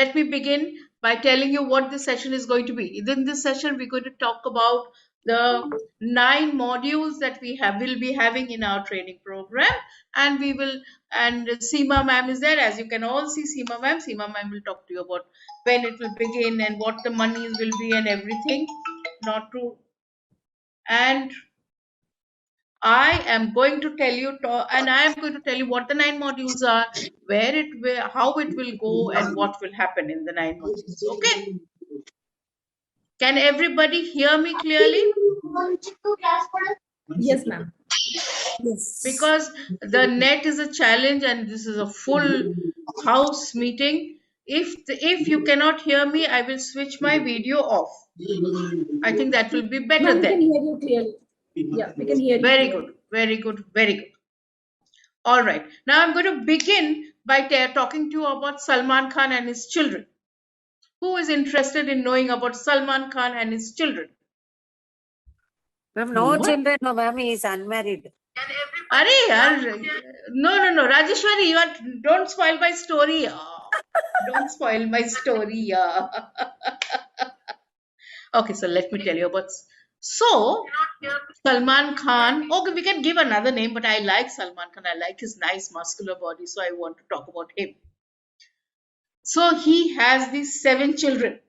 let me begin by telling you what this session is going to be. In this session, we're going to talk about the 9 modules that will be having in our training program, and Seema ma'am is there. As you can all see, Seema ma'am will talk to you about when it will begin and what the monies will be and everything. Not true. And I am going to tell you, what the 9 modules are, how it will go, and what will happen in the 9 modules. Okay? Can everybody hear me clearly? Yes, ma'am. Yes. Because the net is a challenge and this is a full house meeting. If you cannot hear me, I will switch my video off. I think that will be better Ma'am, we then. can hear you clearly. Yeah, we can hear you. Very clearly. good, very good, very good. All right. Now I'm going to begin by talking to you about Salman Khan and his children. Who is interested in knowing about Salman Khan and his children? Ma'am, no children, no, ma'am, he is unmarried. No. Rajeshwari, don't spoil my story. Don't spoil my story. Okay, so let me tell you about. So, Salman Khan. Okay, we can give another name, but I like Salman Khan. I like his nice muscular body, so I want to talk about him. So he has these 7 children,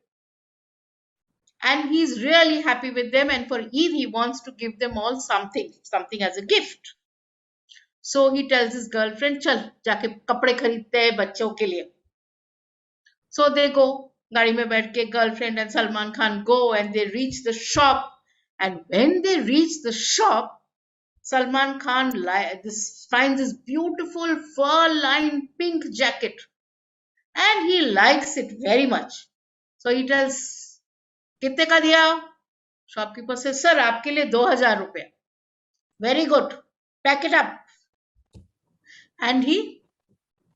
and he's really happy with them. And for Eid, he wants to give them all something as a gift. So he tells his girlfriend, "Chal, जाके कपड़े खरीदते हैं बच्चों के लिए." So they go. गाड़ी में बैठ के girlfriend and Salman Khan go, and they reach the shop. And when they reach the shop, Salman Khan finds this beautiful fur-lined pink jacket, and he likes it very much. So he tells, "कितने का दिया?" Shopkeeper says, "Sir, आपके लिए 2000 रुपया." Very good. Pack it up. And he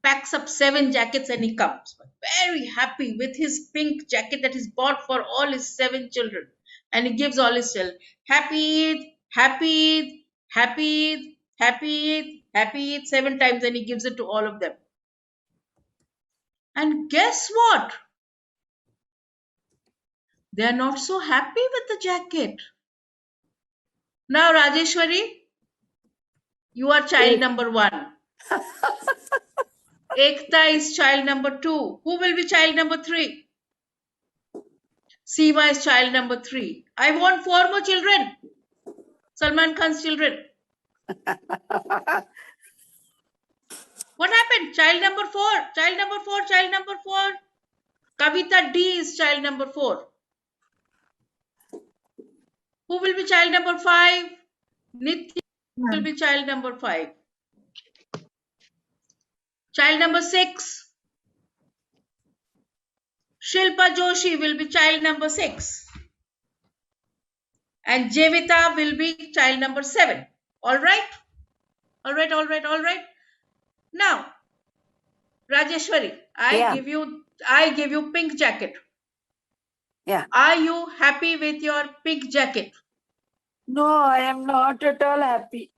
packs up 7 jackets and he comes. Very happy with his pink jacket that he's bought for all his 7 children. And he gives all his children, happy Eid, happy Eid, happy Eid, happy Eid, happy Eid 7 times, and he gives it to all of them. And guess what? They are not so happy with the jacket. Now, Rajeshwari, you are child number 1. Ekta is child number 2. Who will be child number 3? Seema is child number 3. I want 4 more children. Salman Khan's children. What happened? Child number 4. Child number 4. Child number 4. Kavita D is child number 4. Who will be child number 5? Nitya will be child number 5. Child number 6. Shilpa Joshi will be child number 6. And Jevita will be child number 7. All right? All right. Now, Rajeshwari, I give you pink jacket. Yeah. Are you happy with your pink jacket? No, I am not at all happy.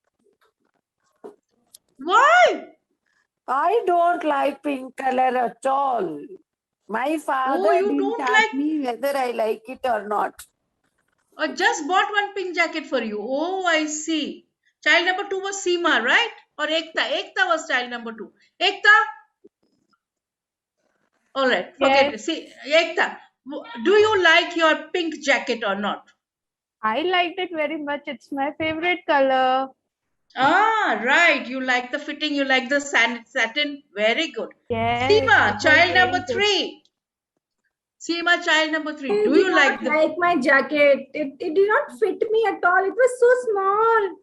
Why? I don't like pink color at all. My father didn't ask me whether I like it or not. I just bought one pink jacket for you. Oh, I see. Child number 2 was Seema, right? Or Ekta? Ekta was child number 2. Ekta? All right, forget it. See, Ekta, do you like your pink jacket or not? I liked it very much. It's my favorite color. Ah, right. You like the fitting. You like the satin. Very good. Yes. Seema, child number 3. Seema, child number 3. Do you like my jacket? It did not fit me at all. It was so small.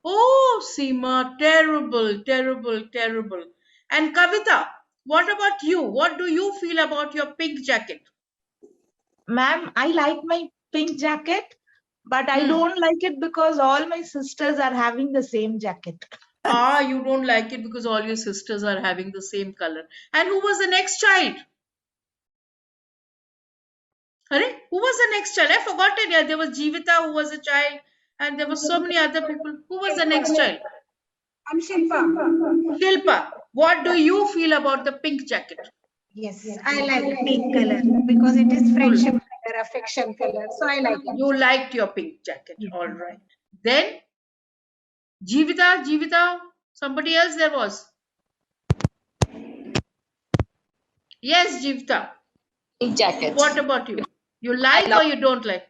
Oh, Seema, terrible. And Kavita, what about you? What do you feel about your pink jacket? Ma'am, I like my pink jacket, but I don't like it because all my sisters are having the same jacket. You don't like it because all your sisters are having the same color. And who was the next child? Who was the next child? I forgot it. Yeah, there was Jivita who was a child, and there were so many other people. Who was the next child? I'm Shilpa. Shilpa, what do you feel about the pink jacket? Yes, I like pink color because it is friendship color, affection color. So I like it. You liked your pink jacket. Yes. All right. Then Jeevita, somebody else there was. Yes, Jeevita. Pink jacket. What about you? You like or you don't like?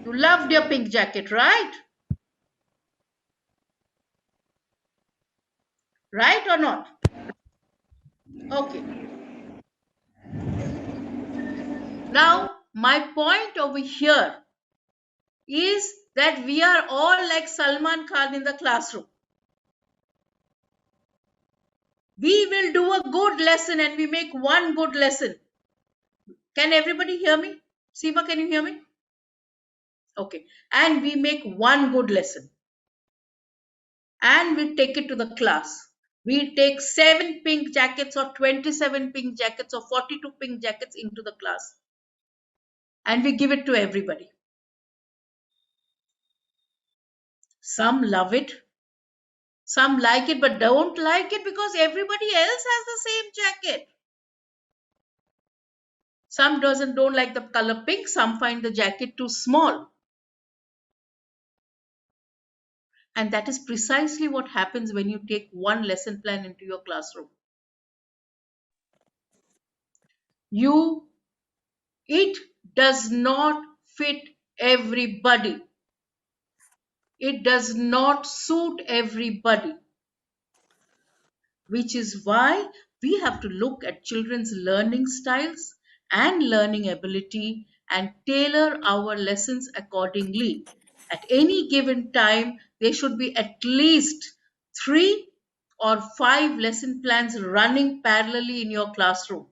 You loved your pink jacket, right? Right or not? Okay. Now, my point over here is that we are all like Salman Khan in the classroom. We will do a good lesson and we make one good lesson. Can everybody hear me? Seema, can you hear me? Okay. And we make one good lesson. And we take it to the class. We take 7 pink jackets or 27 pink jackets or 42 pink jackets into the class. And we give it to everybody. Some love it. Some like it but don't like it because everybody else has the same jacket. Some don't like the color pink. Some find the jacket too small. And that is precisely what happens when you take one lesson plan into your classroom. It does not fit everybody. It does not suit everybody. Which is why we have to look at children's learning styles and learning ability and tailor our lessons accordingly. At any given time, there should be at least 3 or 5 lesson plans running parallelly in your classroom.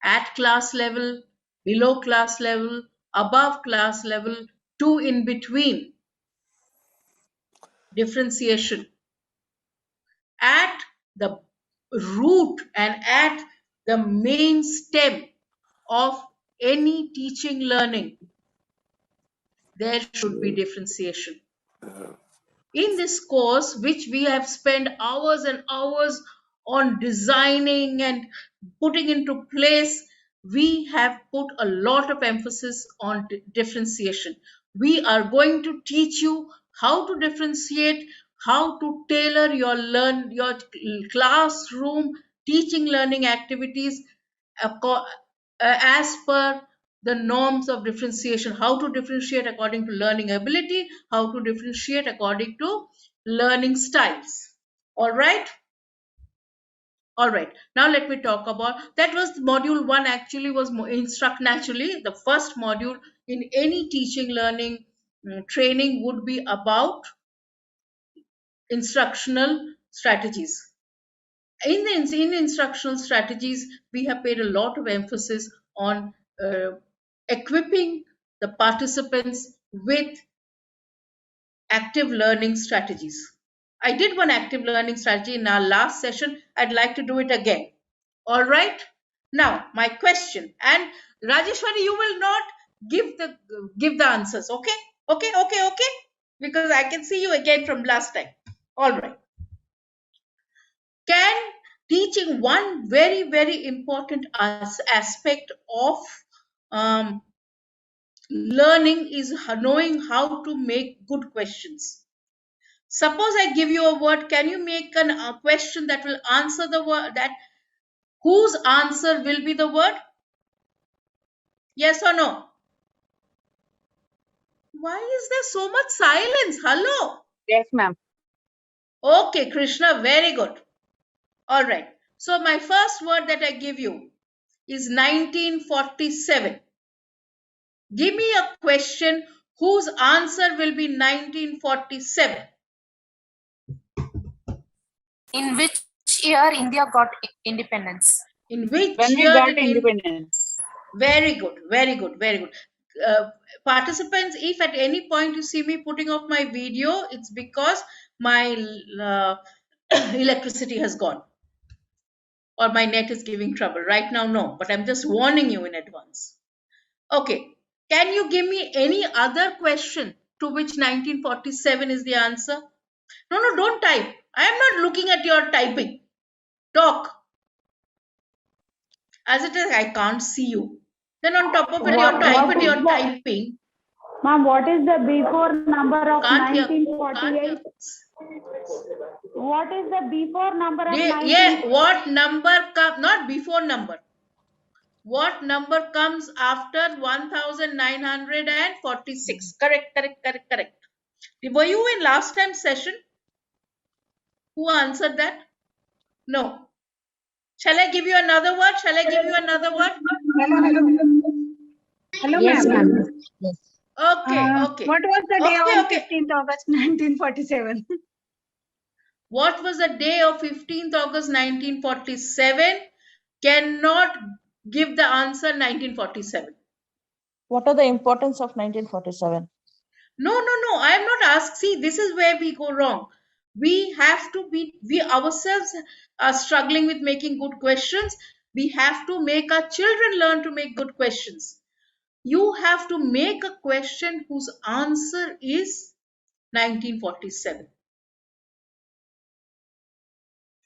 At class level, below class level, above class level, 2 in between. Differentiation. At the root and at the main stem of any teaching learning, there should be differentiation. In this course, which we have spent hours and hours on designing and putting into place, we have put a lot of emphasis on differentiation. We are going to teach you how to differentiate, how to tailor your classroom teaching learning activities as per the norms of differentiation, how to differentiate according to learning ability, how to differentiate according to learning styles. All right. All right. Now let me talk about, that was module 1 actually was instruct naturally. The first module in any teaching learning training would be about instructional strategies. In instructional strategies, we have paid a lot of emphasis on equipping the participants with active learning strategies. I did one active learning strategy in our last session. I'd like to do it again. All right. Now, my question, and Rajeshwari, you will not give the answers. Okay. Okay. Because I can see you again from last time. All right. Can teaching one very, very important aspect of learning is knowing how to make good questions. Suppose I give you a word, can you make a question that will answer the word, that whose answer will be the word? Yes or no? Why is there so much silence? Hello? Yes, ma'am. Okay, Krishna, very good. All right. So my first word that I give you is 1947. Give me a question whose answer will be 1947. In which year India got independence? In which When we year got did independence. Very good, very good, very good. Participants, if at any point you see me putting off my video, it's because my electricity has gone or my net is giving trouble. Right now, no, but I'm just warning you in advance. Okay, can you give me any other question to which 1947 is the answer? No, don't type. I am not looking at your typing. Talk. As it is, I can't see you. Then on top of it, you're typing. Ma'am, what is the before number of Can't hear. 1948? What is the before number of Yeah, what number comes, not before number. What number comes after 1946? Correct. Were you in last time's session? Who answered that? No. Shall I give you another word? Hello. Hello, Yes, ma'am. ma'am. Yes. Okay. What was the day on Okay. 15th August 1947? What was the day of 15th August 1947? Cannot give the answer 1947. What are the importance of 1947? No. I am not asked. See, this is where we go wrong. We ourselves are struggling with making good questions. We have to make our children learn to make good questions. You have to make a question whose answer is 1947.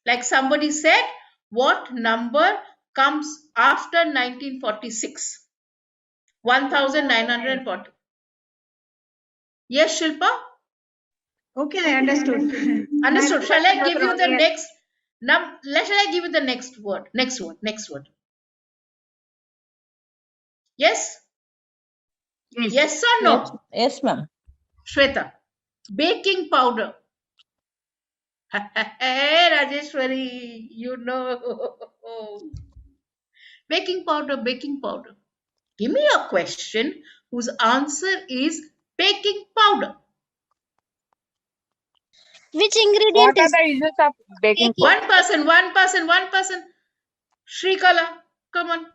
Like somebody said, what number comes after 1946? 1940. Yes, Shilpa? Okay, I understood. Understood. Shall I give you the next? Shall I give you the next word? Next word. Yes? Yes or no? Yes, ma'am. Swetha. Baking powder. Hey, Rajeshwari, you know. Baking powder. Give me a question whose answer is baking powder. Which ingredient What are is the uses of baking powder? One person. Srikala, come on.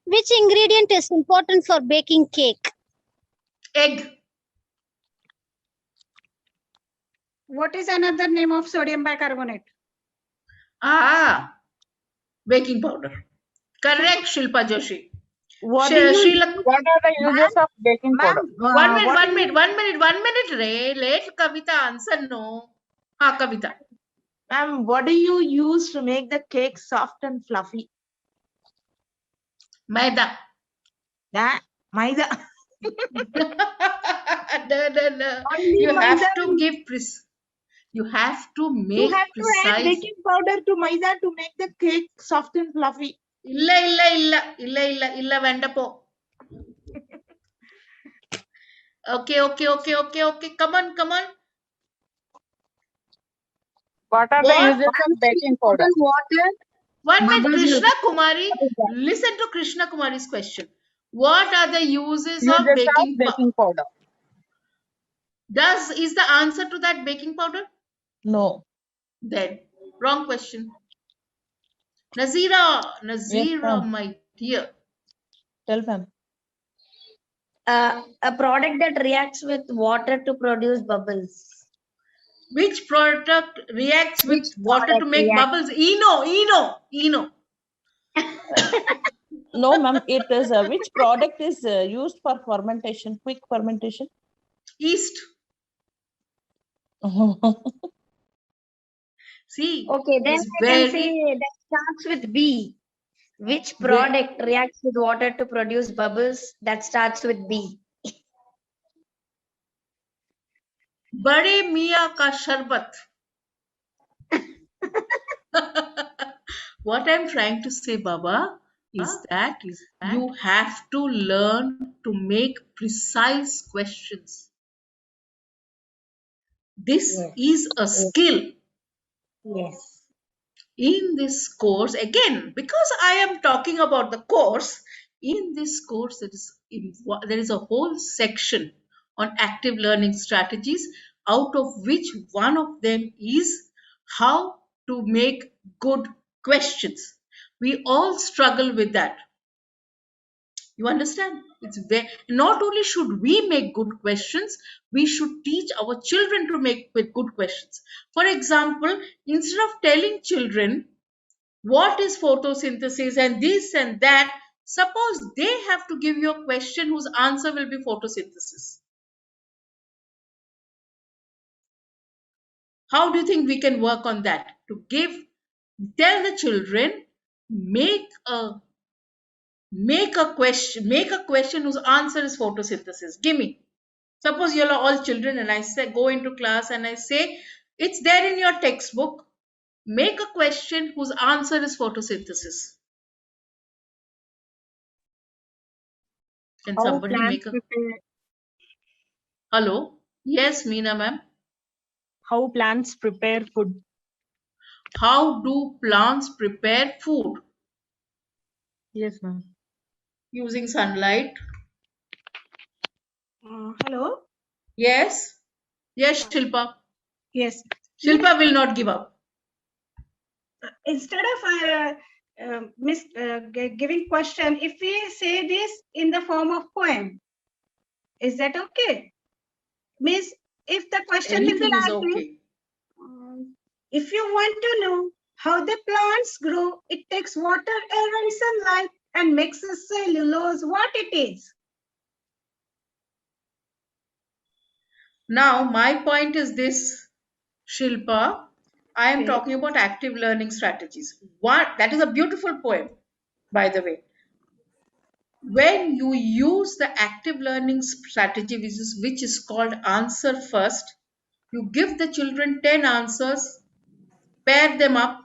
which ingredient is important for baking cake? Egg. What is another name of sodium bicarbonate? Baking powder. Correct, Shilpa Joshi. What are the uses of baking powder? 1 minute. Let Kavita answer no. Kavita. Ma'am, what do you use to make the cake soft and fluffy? Maida. Yeah, maida. No. You have to give you have to make You have to add precise. baking powder to maida to make the cake soft and fluffy. Illa vendapo. Okay. Come on. What are the uses of baking powder? Water. 1 minute, Krishna Kumari. Listen to Krishna Kumari's question. What are the uses of baking powder? Is the answer to that baking powder? No. Then, wrong question. Nazeera, my dear. Tell ma'am. A product that reacts with water to produce bubbles. Which product reacts with water to make bubbles? Eno. No, ma'am. It is which product is used for fermentation, quick fermentation? Yeast. See. Okay, then I can say that starts with B. Which product reacts with water to produce bubbles? That starts with B. Bade Miya ka sharbat. What I'm trying to say, Baba, is that you have to learn to make precise questions. This is a skill. Yes. In this course, again, because I am talking about the course, in this course, there is a whole section on active learning strategies, out of which one of them is how to make good questions. We all struggle with that. You understand? Not only should we make good questions, we should teach our children to make good questions. For example, instead of telling children what is photosynthesis and this and that, suppose they have to give you a question whose answer will be photosynthesis. How do you think we can work on that? Tell the children, make a Make a question whose answer is photosynthesis. Give me. Suppose you're all children and I say, go into class and I say, it's there in your textbook. Make a question whose answer is photosynthesis. Can somebody make a... Hello? Yes, Meena ma'am. How plants prepare food? How do plants prepare food? Yes, ma'am. Using sunlight. Hello. Yes. Yes, Shilpa. Yes. Shilpa will not give up. Instead of giving question, if we say this in the form of poem, is that okay? Means if the question will Anything be is like this, okay. if you want to know how the plants grow, it takes water, air, and sunlight and makes a cellulose what it is. Now, my point is this, Shilpa. I am Okay. talking about active learning strategies. That is a beautiful poem, by the way. When you use the active learning strategy, which is called answer first, you give the children 10 answers, pair them up.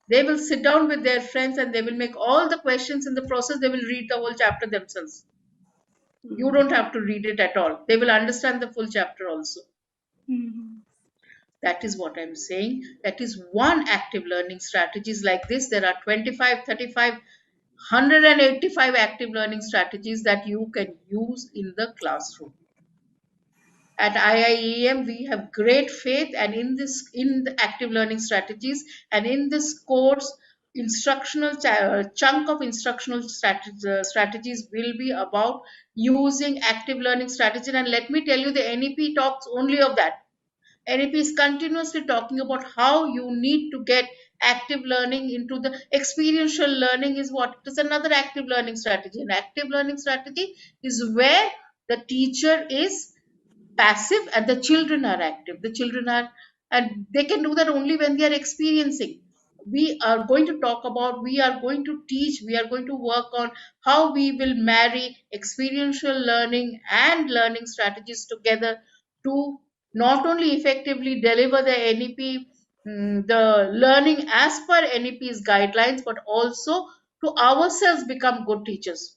They will sit down with their friends and they will make all the questions. In the process, they will read the whole chapter themselves. You don't have to read it at all. They will understand the full chapter also. That is what I'm saying. That is one active learning strategies like this. There are 25, 35, 185 active learning strategies that you can use in the classroom. At IIEM, we have great faith and in the active learning strategies and in this course, chunk of instructional strategies will be about using active learning strategies. And let me tell you, the NEP talks only of that. NEP is continuously talking about how you need to get active learning into the experiential learning is what? It is another active learning strategy. An active learning strategy is where the teacher is passive and the children are active. The children are, and they can do that only when they are experiencing. We are going to talk about, we are going to teach, we are going to work on how we will marry experiential learning and learning strategies together to not only effectively deliver the NEP, the learning as per NEP's guidelines, but also to ourselves become good teachers.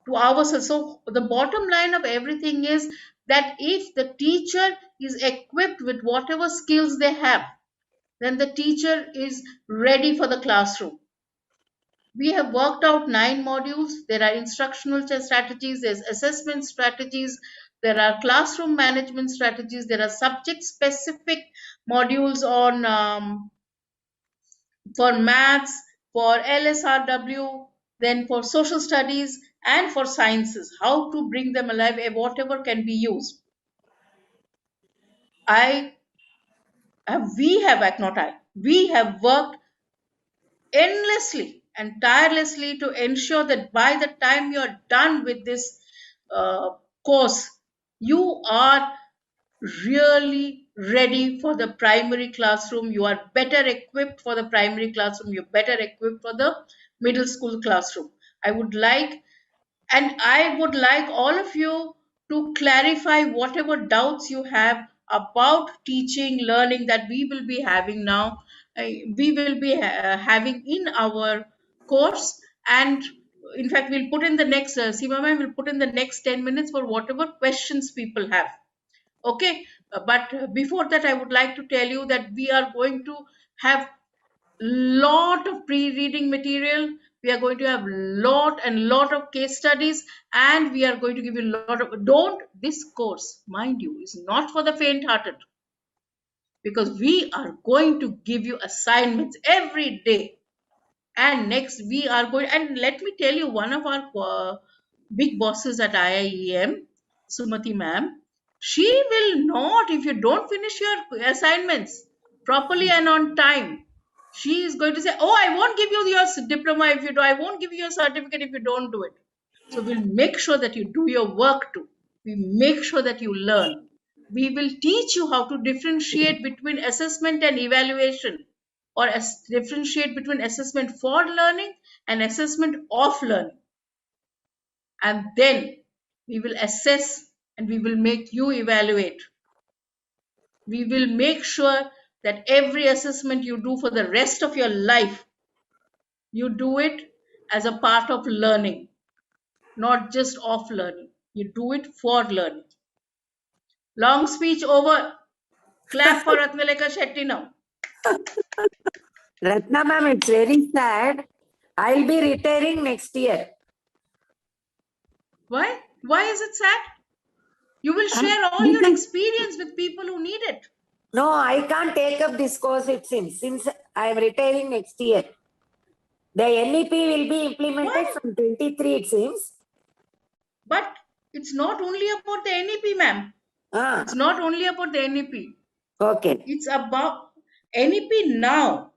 To ourselves. So the bottom line of everything is that if the teacher is equipped with whatever skills they have, then the teacher is ready for the classroom. We have worked out 9 modules. There are instructional strategies, there's assessment strategies, there are classroom management strategies, there are subject specific modules on for maths, for LSRW, then for social studies and for sciences, how to bring them alive, whatever can be used. We have worked endlessly and tirelessly to ensure that by the time you're done with this course, you are really ready for the primary classroom. You are better equipped for the primary classroom. You're better equipped for the middle school classroom. I would like all of you to clarify whatever doubts you have about teaching, learning that we will be having now. We will be having in our course, and in fact, we'll put in the next, Seema ma'am will put in the next 10 minutes for whatever questions people have. Okay, but before that, I would like to tell you that we are going to have lot of pre-reading material. We are going to have lot of case studies, and we are going to give you a lot of. This course, mind you, is not for the faint-hearted, because we are going to give you assignments every day. And next we are going, and let me tell you, one of our big bosses at IIEM, Sumati ma'am, she will not, if you don't finish your assignments properly and on time, she is going to say, oh, I won't give you your diploma if you do, I won't give you your certificate if you don't do it. So we'll make sure that you do your work too. We make sure that you learn. We will teach you how to differentiate between assessment and evaluation. or differentiate between assessment for learning and assessment of learning. And then we will assess and we will make you evaluate. We will make sure that every assessment you do for the rest of your life, you do it as a part of learning, not just of learning. You do it for learning. Long speech over. Clap for Ratnaleka Shetty now. Ratna ma'am, it's very sad. I'll be retiring next year. Why? Why is it sad? You will share all your experience with people who need it. No, I can't take up this course, it seems, since I am retiring next year. The NEP will be implemented from 23, it seems. But it's not only about the NEP, ma'am. It's not only about the NEP. Okay. It's about NEP now.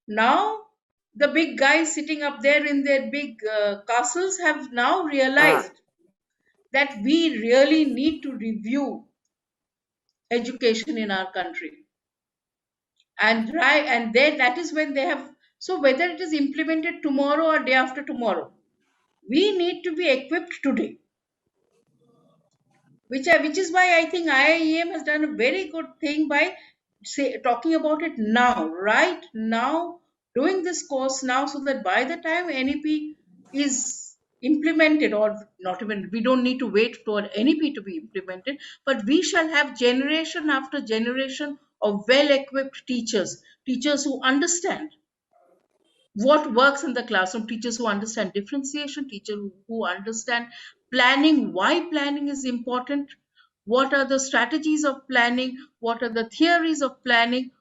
Now, the big guys sitting up there in their big castles have now realized that we really need to review education in our country. And then that is when they have, so whether it is implemented tomorrow or day after tomorrow, we need to be equipped today. Which is why I think IIEM has done a very good thing by talking about it now, right now, doing this course now, so that by the time NEP is implemented, or not even, we don't need to wait for NEP to be implemented, but we shall have generation after generation of well-equipped teachers who understand what works in the classroom, teachers who understand differentiation, teachers who understand planning, why planning is important, what are the strategies of planning, what are the theories of planning,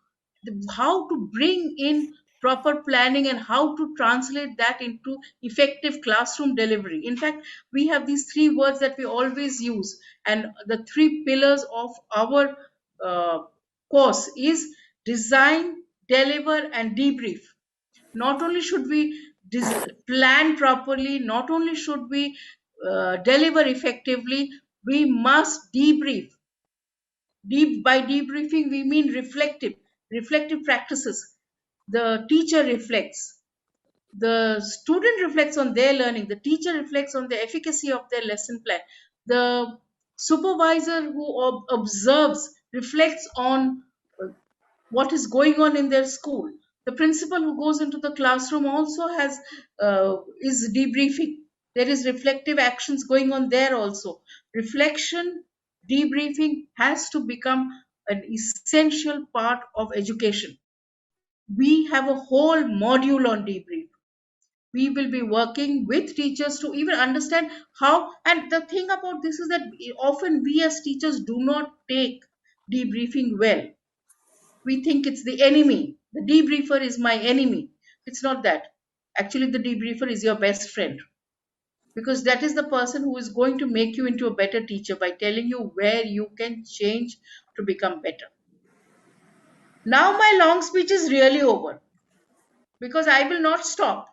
how to bring in proper planning and how to translate that into effective classroom delivery. In fact, we have these three words that we always use, and the three pillars of our course is design, deliver, and debrief. Not only should we plan properly, not only should we deliver effectively, we must debrief. By debriefing, we mean reflective practices. The teacher reflects, the student reflects on their learning, the teacher reflects on the efficacy of their lesson plan, the supervisor who observes reflects on what is going on in their school. The principal who goes into the classroom also is debriefing. There is reflective actions going on there also. Reflection, debriefing has to become an essential part of education. We have a whole module on debrief. We will be working with teachers to even understand how, and the thing about this is that often we as teachers do not take debriefing well. We think it's the enemy. The debriefer is my enemy. It's not that. Actually, the debriefer is your best friend, because that is the person who is going to make you into a better teacher by telling you where you can change to become better. Now my long speech is really over, because I will not stop.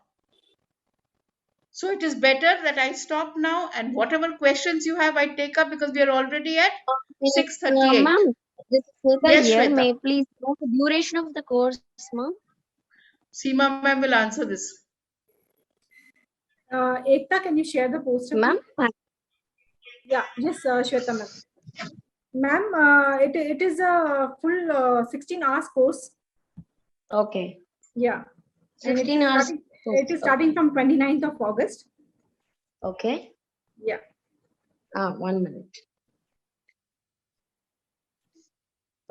So it is better that I stop now, and whatever questions you have, I take up, because we are already at 6:38. Ma'am, this is Swetha Yes, here. Swetha. May I please know the duration of the course, ma'am? Seema ma'am will answer this. Ekta, can you share the poster? Ma'am? Yeah, yes, Shweta ma'am. Ma'am, it is a full 16 hours course. Okay. Yeah. 16 hours. It is starting from 29th of August. Okay. Yeah. 1 minute.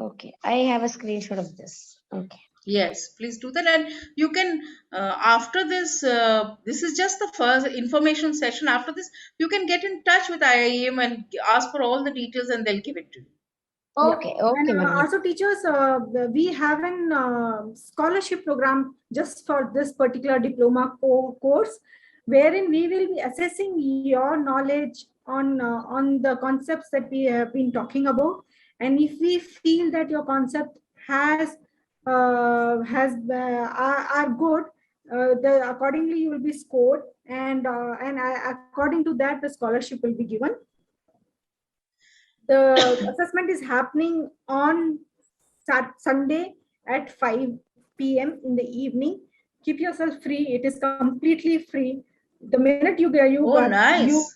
Okay. I have a screenshot of this. Okay. Yes, please do that. And you can, after this, this is just the first information session. After this, you can get in touch with IIEM and ask for all the details, and they'll give it to you. Okay, yeah. okay. And also, teachers, we have an scholarship program just for this particular diploma course, wherein we will be assessing your knowledge on the concepts that we have been talking about. And if we feel that your concept are good, accordingly you will be scored, and according to that the scholarship will be given. The assessment is happening on Sunday at 5 p.m. in the evening. Keep yourself free. It is completely free. The minute you get Oh, nice.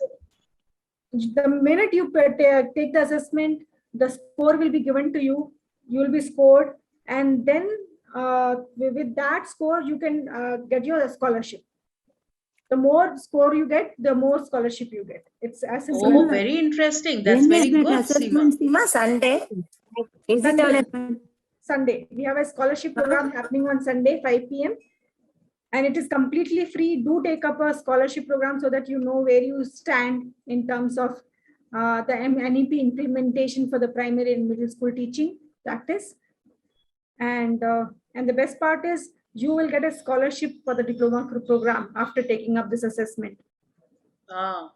the minute you take the assessment, the score will be given to you. You will be scored, and then with that score, you can get your scholarship. The more score you get, the more scholarship you get. It's as simple Oh, as that. very interesting. That's When is very that good, assessment, Seema. Seema? Sunday? Is it Sunday. on a Sunday. We have a scholarship program happening on Sunday, 5 p.m. And it is completely free. Do take up a scholarship program so that you know where you stand in terms of the NEP implementation for the primary and middle school teaching practice. And the best part is you will get a scholarship for the diploma program after taking up this assessment. Ah.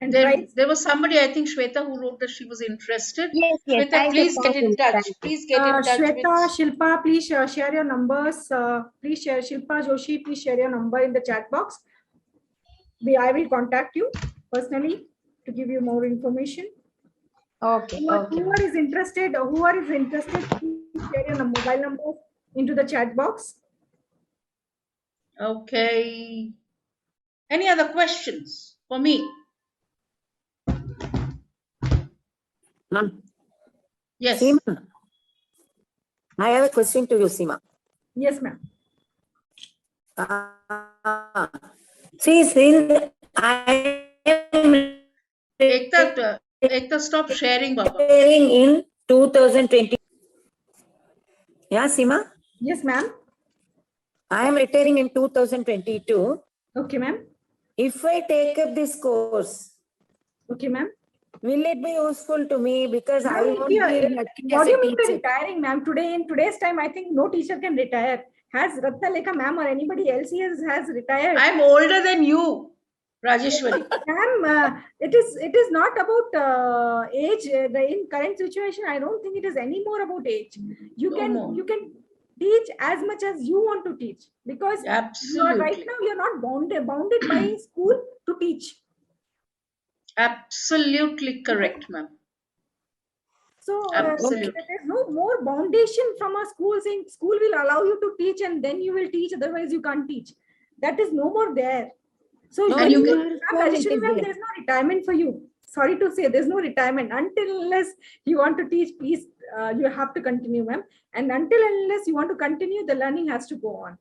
And There was somebody, I think Swetha, who wrote that she was interested. Yes, yes. Swetha, please get in touch. Please get in touch Swetha, with. Shilpa, please share your numbers. Please share, Shilpa Joshi, please share your number in the chat box. I will contact you personally to give you more information. Okay. Whoever is interested, please share your mobile number into the chat box. Okay. Any other questions for me? Yes. Seema, I have a question to you, Seema. Yes, ma'am. See, since I am Ekta, stop sharing, Baba. retiring in 2020. Yeah, Seema? Yes, ma'am. I am retiring in 2022. Okay, ma'am. If I take up this course, okay, ma'am. Will it be useful to me? Because I won't be working What as do a you mean by teacher. retiring, ma'am? In today's time, I think no teacher can retire. Has Ratna Lekha ma'am or anybody else has retired? I'm older than you, Rajeshwari. Ma'am, it is not about age. In current situation, I don't think it is any more about age. You can teach as much as you want to teach, because you are right now you're not bounded by school to teach. Absolutely correct, ma'am. So there's no more foundation from a school saying school will allow you to teach and then you will teach, otherwise you can't teach. That is no more there. So there's no retirement for you. Sorry to say, there's no retirement unless you want to teach. Please, you have to continue, ma'am. And unless you want to continue, the learning has to go on.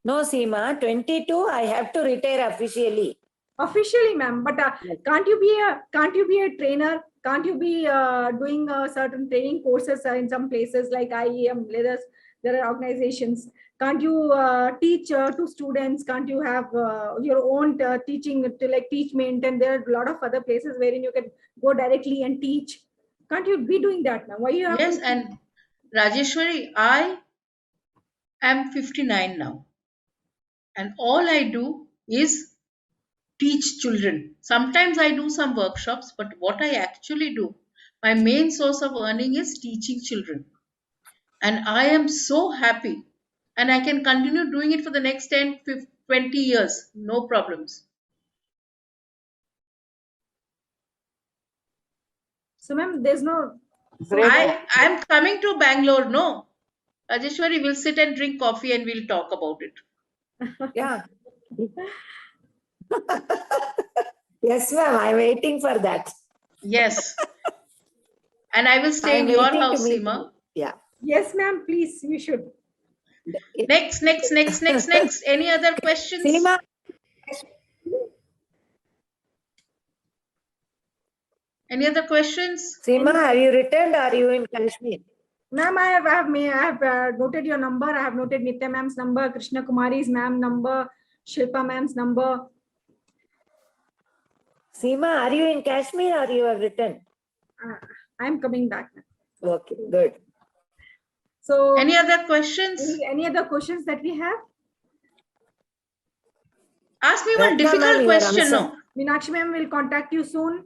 No, Seema, 22, I have to retire officially. Officially, ma'am, but can't you be a trainer? Can't you be doing certain training courses in some places like IIEM? There are organizations. Can't you teach to students? Can't you have your own teaching to like teachment? And there are a lot of other places wherein you can go directly and teach. Can't you be doing that now? Why you have Yes, and Rajeshwari, I am 59 now, and all I do is teach children. Sometimes I do some workshops, but what I actually do, my main source of earning is teaching children. And I am so happy. And I can continue doing it for the next 10, 15, 20 years. No problems. So, ma'am, there's no... I'm coming to Bangalore, no. Rajeshwari, we'll sit and drink coffee and we'll talk about it. Yeah. Yes, ma'am, I'm waiting for that. Yes. And I will stay in your house, Seema. Yeah. Yes, ma'am, please, you should. Next. Any other questions? Seema. Any other questions? Seema, have you returned or are you in Kashmir? Ma'am, I have noted your number. I have noted Nitya ma'am's number, Krishna Kumari's ma'am number, Shilpa ma'am's number. Seema, are you in Kashmir or you have returned? I'm coming back. Okay, good. So, any other questions? Any other questions that we have? Ask me one difficult question. No. Meenakshi ma'am will contact you soon.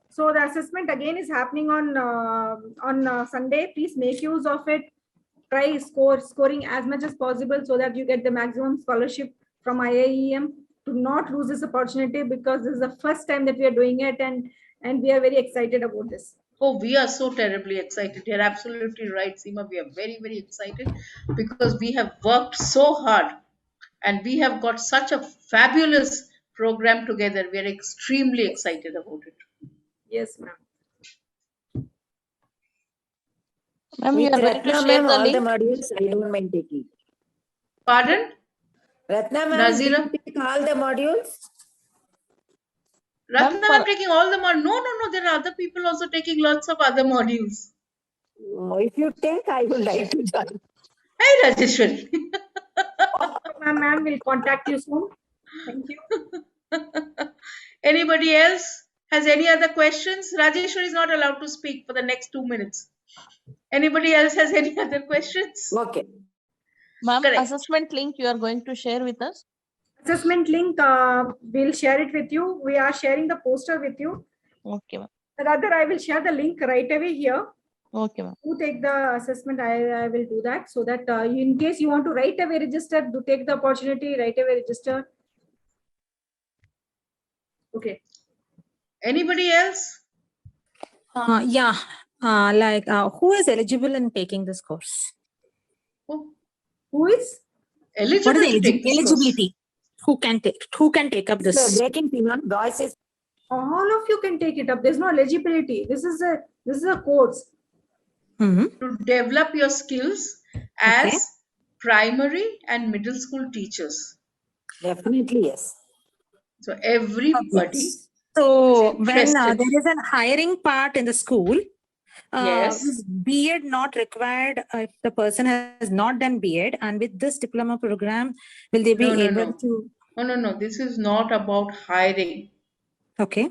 So the assessment again is happening on Sunday. Please make use of it. Try scoring as much as possible so that you get the maximum scholarship from IIEM. To not lose this opportunity, because this is the first time that we are doing it, and we are very excited about this. Oh, we are so terribly excited. You're absolutely right, Seema. We are very, very excited because we have worked so hard and we have got such a fabulous program together. We are extremely excited about it. Yes, ma'am. Ma'am, you With are going to Ratna share ma'am, the all the link. modules I don't mind taking. Pardon? Ratna ma'am, do Nazeera? you take all the modules? Ma'am, Ratna, I'm for taking all the modules. No, no, no. There are other people also taking lots of other modules. If you take, I would like to join. Hey, Rajeshwari. Ma'am will contact you soon. Thank you. Anybody else has any other questions? Rajeshwari is not allowed to speak for the next 2 minutes. Anybody else has any other questions? Okay. ma'am, Correct. assessment link you are going to share with us. Assessment link, we'll share it with you. We are sharing the poster with you. Okay, ma'am. Rather, I will share the link right away here. Okay, ma'am. To take the assessment, I will do that so that in case you want to right away register, do take the opportunity, right away register. Okay. Anybody else? Yeah, who is eligible in taking this course? Oh, Who is? eligible What is the to take this course? eligibility? Who can take up So this? breaking Simon, voice is All of you can take it up. There's no eligibility. This is a course. Mhm. To develop your skills as primary and middle school teachers. definitely yes. So everybody Yes. So when interested. there is a hiring part in the school, Yes. is B.Ed not required if the person has not done B.Ed, and with this diploma program, will they be No, no, able no. to? No, no, no. This is not about hiring. Okay.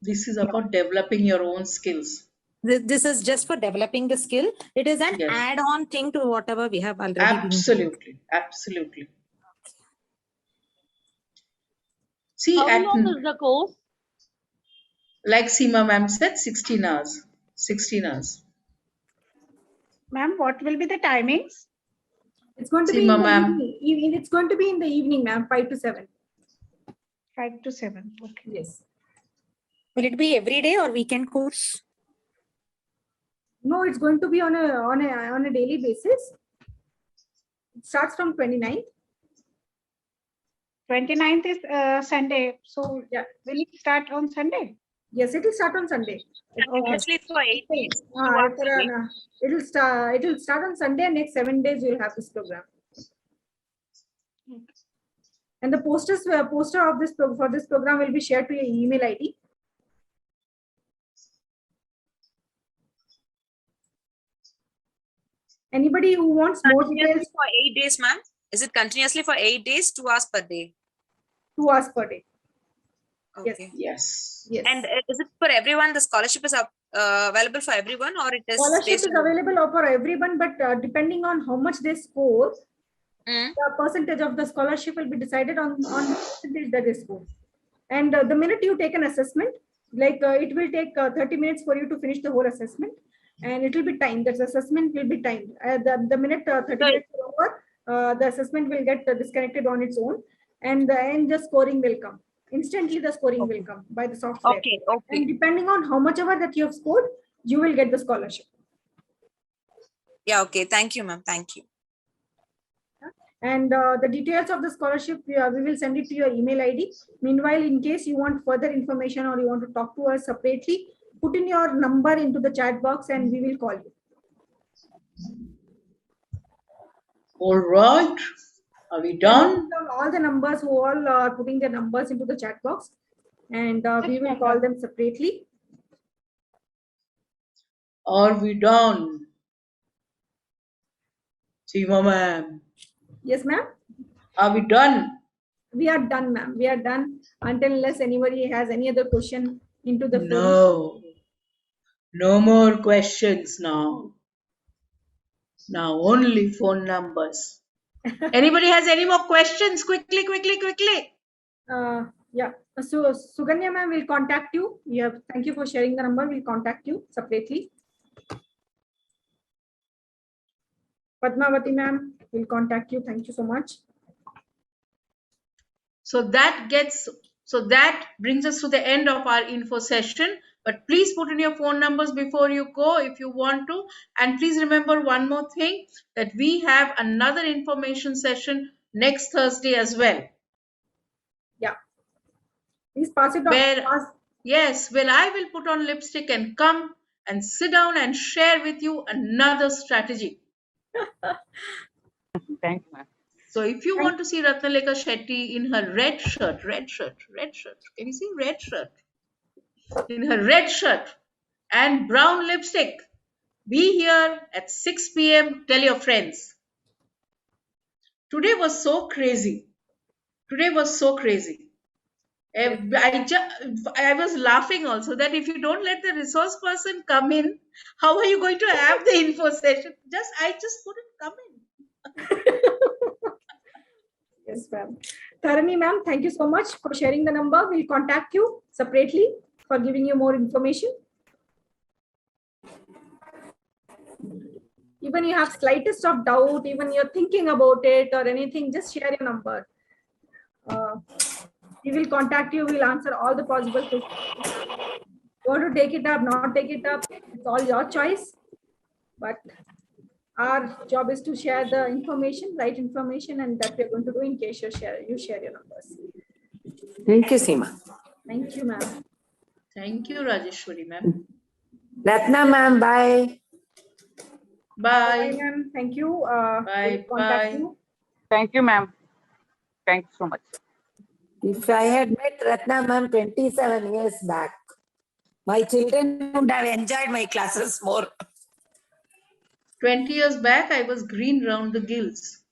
This is about developing your own skills. This is just for developing the skill. It is an Yes. add-on thing to whatever we have already been doing. Absolutely. Absolutely. See, How at long is the course? like Seema ma'am said, 16 hours. 16 hours. Ma'am, what will be the timings? It's going to be Seema in the ma'am. evening. It's going to be in the evening, ma'am, 5 to 7. 5 to 7. Okay. Yes. Will it be every day or weekend course? No, it's going to be on a daily basis. It starts from 29th. 29th is Sunday. So Yeah. will it start on Sunday? Yes, it will start on Sunday. Okay. For 8 days. It will start on Sunday, and next 7 days you'll have this program. And the poster of this for this program will be shared to your email ID. Anybody who wants more details? For 8 days, ma'am. Is it continuously for 8 days, 2 hours per day? 2 hours per day. Okay. Yes. Yes. And is it for everyone? The scholarship is available for everyone, or it is Scholarship based is on available for everyone, but depending on how much they score, Mm. the percentage of the scholarship will be decided on the percentage that they score. And the minute you take an assessment, like it will take 30 minutes for you to finish the whole assessment, and it will be timed. That assessment will be timed. The minute 30 minutes are over, the assessment will get disconnected on its own, and the scoring will come. Instantly, the scoring will come by the software. Okay. And depending on how much ever that you have scored, you will get the scholarship. Yeah, okay. Thank you, ma'am. Thank you. And the details of the scholarship, we will send it to your email ID. Meanwhile, in case you want further information or you want to talk to us separately, put in your number into the chat box and we will call you. All right. Are we done? All the numbers who all are putting their numbers into the chat box, and we will call them separately. Are we done? Seema ma'am. Yes, ma'am. Are we done? We are done, ma'am. We are done until unless anybody has any other question into the forum. No. No more questions now. Now only phone numbers. Anybody has any more questions? Quickly, quickly, quickly. Yeah. So Suganya ma'am will contact you. Yeah. Thank you for sharing the number. We'll contact you separately. Padmavati ma'am will contact you. Thank you so much. So that gets So that brings us to the end of our info session. But please put in your phone numbers before you go if you want to. And please remember one more thing, that we have another information session next Thursday as well. Yeah. Please pass it on. Where, yes, where I will put on lipstick and come and sit down and share with you another strategy. Thank you, ma'am. So if you want to see Ratnalekha Shetty in her red shirt, can you see red shirt? In her red shirt and brown lipstick, be here at 6 p.m. Tell your friends. Today was so crazy. Today was so crazy. I was laughing also that if you don't let the resource person come in, how are you going to have the info session? I just couldn't come in. Yes, ma'am. Tharani, ma'am, thank you so much for sharing the number. We'll contact you separately for giving you more information. Even you have slightest of doubt, even you're thinking about it or anything, just share your number. We will contact you. We'll answer all the possible questions. You want to take it up, not take it up, it's all your choice. But our job is to share the information, right information, and that we're going to do in case you share your numbers. Thank you, Seema. Thank you, ma'am. Thank you, Rajeshwari, ma'am. Ratna, ma'am, bye. Bye. Bye, ma'am. Thank you. Bye. We'll contact Bye. you. Thank you, ma'am. Thank you so much. If I had met Ratna, ma'am, 27 years back, my children would have enjoyed my classes more. 20 years back, I was green round the gills.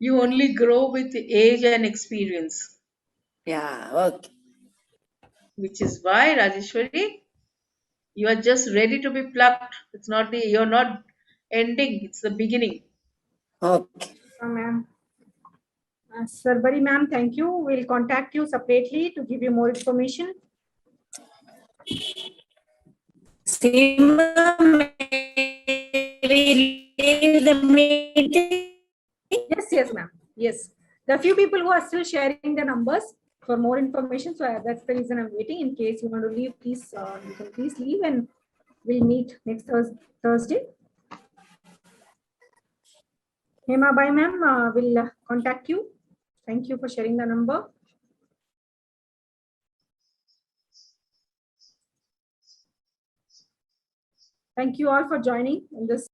You only grow with age and experience. Yeah, okay. Which is why, Rajeshwari, you are just ready to be plucked. You're not ending, it's the beginning. Okay. Ma'am. Sarbari, ma'am, thank you. We'll contact you separately to give you more information. Seema, may we leave the meeting? Yes, ma'am. Yes. There are few people who are still sharing the numbers for more information. So that's the reason I'm waiting. In case you want to leave, please, you can please leave and we'll meet next Thursday. Hema, bye, ma'am. We'll contact you. Thank you for sharing the number. Thank you all for joining in this